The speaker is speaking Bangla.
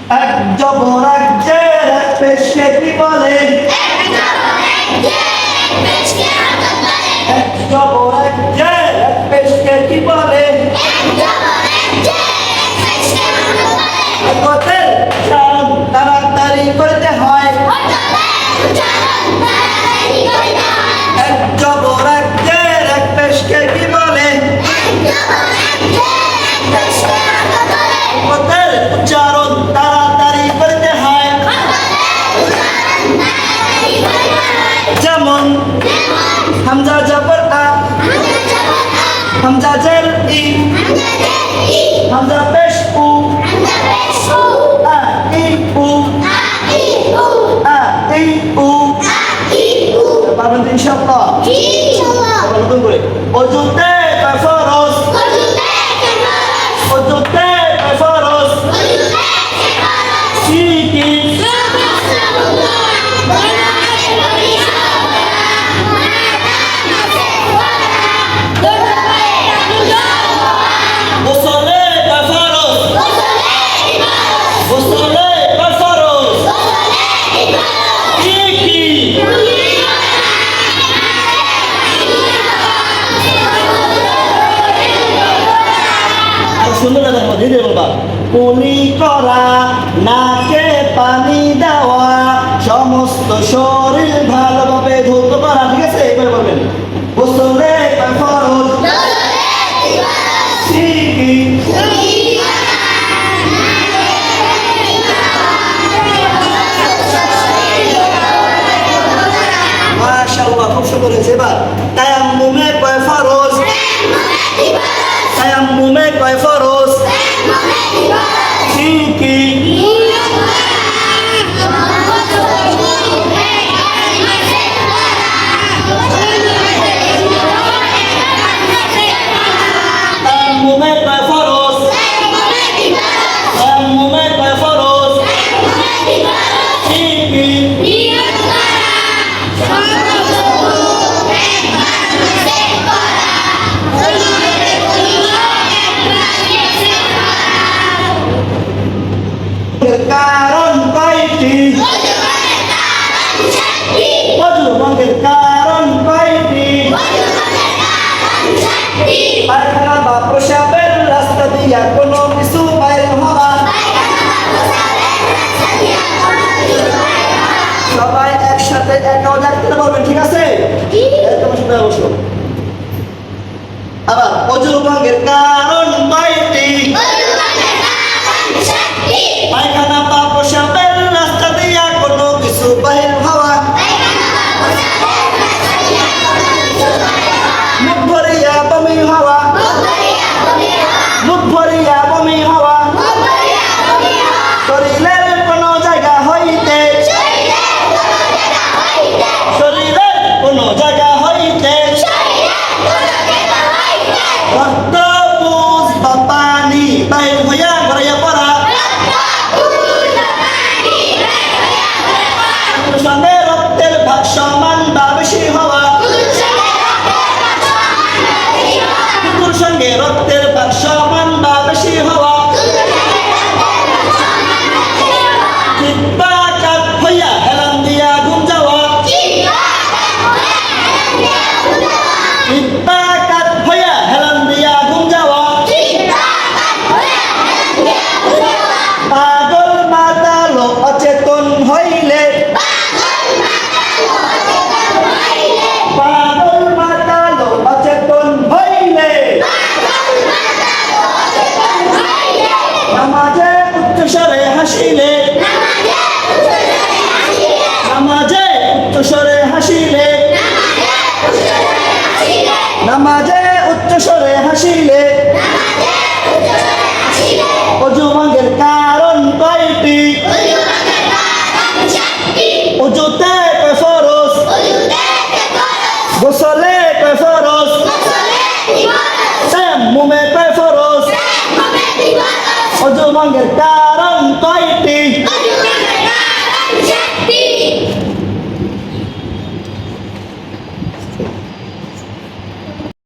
এক জবর এক জের এক পেশকে কি বলে? এক জবর এক জের এক পেশকে কি বলে? কথার উচ্চারণ তাড়াতাড়ি করতে হয়। এক জবর এক জের এক পেশকে কি বলে? কথার উচ্চারণ তাড়াতাড়ি করতে হয়। যেমন হামজা জবর আ, হামজা জের ই, হামজা পেশ উ, আ ই উ, আ ই উ। পারবেন তো ইনশাআল্লাহ? নতুন করে অজুতে কয় ফরজ? অজুতে কয় ফরজ? কি কি? গোসলে কয় ফরজ? গোসলে কয় ফরজ? কি কি? আর সুন্দর না দেখো ধীরে বলবা। কুলি করা, নাকে পানি দেওয়া, সমস্ত শরীর ভালোভাবে ধৌত করা। ঠিক আছে, এবার বলবেন গোসলে কয় ফরজ? কি কি? মাশাআল্লাহ, খুব সুন্দর হয়েছে। এবার তায়াম্মুমে কয় ফরজ? তায়াম্মুমে কয় ফরজ? কি কি? তায়াম্মুমে কয় ফরজ? তায়াম্মুমে কয় ফরজ? কি কি? কারণ কয়টি? অজু ভঙ্গের কারণ কয়টি? পায়খানা বা প্রস্রাবের রাস্তা দিয়া কোনো কিছু বাইর হওয়া। সবাই একসাথে এক আওয়াজ করে বলবেন, ঠিক আছে? তোমার সাথে বসো। আবার অজু ভঙ্গের কারণ কয়টি? পায়খানা বা প্রস্রাবের রাস্তা দিয়া কোনো কিছু বাহির হওয়া। মুখ ভরিয়া বমি হওয়া। মুখ ভরিয়া বমি হওয়া। শরীরের কোনো জায়গা হইতে। শরীরের কোনো জায়গা হইতে রক্ত, পুজ বা পানি বাহির হইয়া গড়াইয়া পড়া। সঙ্গে রক্তের ভাগ সমান বা বেশি হওয়া। কুকুর সঙ্গে রক্তের ভাগ সমান বা বেশি হওয়া। চিৎপাকার হইয়া হেলান দিয়া ঘুম যাওয়া। চিৎপাকার হইয়া হেলান দিয়া ঘুম যাওয়া। পাগল মাতালো অচেতন হইলে। পাগল মাতালো অচেতন হইলে। নামাজে উচ্চস্বরে হাসিলে। নামাজে উচ্চস্বরে হাসিলে। নামাজে উচ্চস্বরে হাসিলে। অজু ভঙ্গের কারণ কয়টি? অজুতে কয় ফরজ? গোসলে কয় ফরজ? তায়াম্মুমে কয় ফরজ? অজু ভঙ্গের কারণ কয়টি?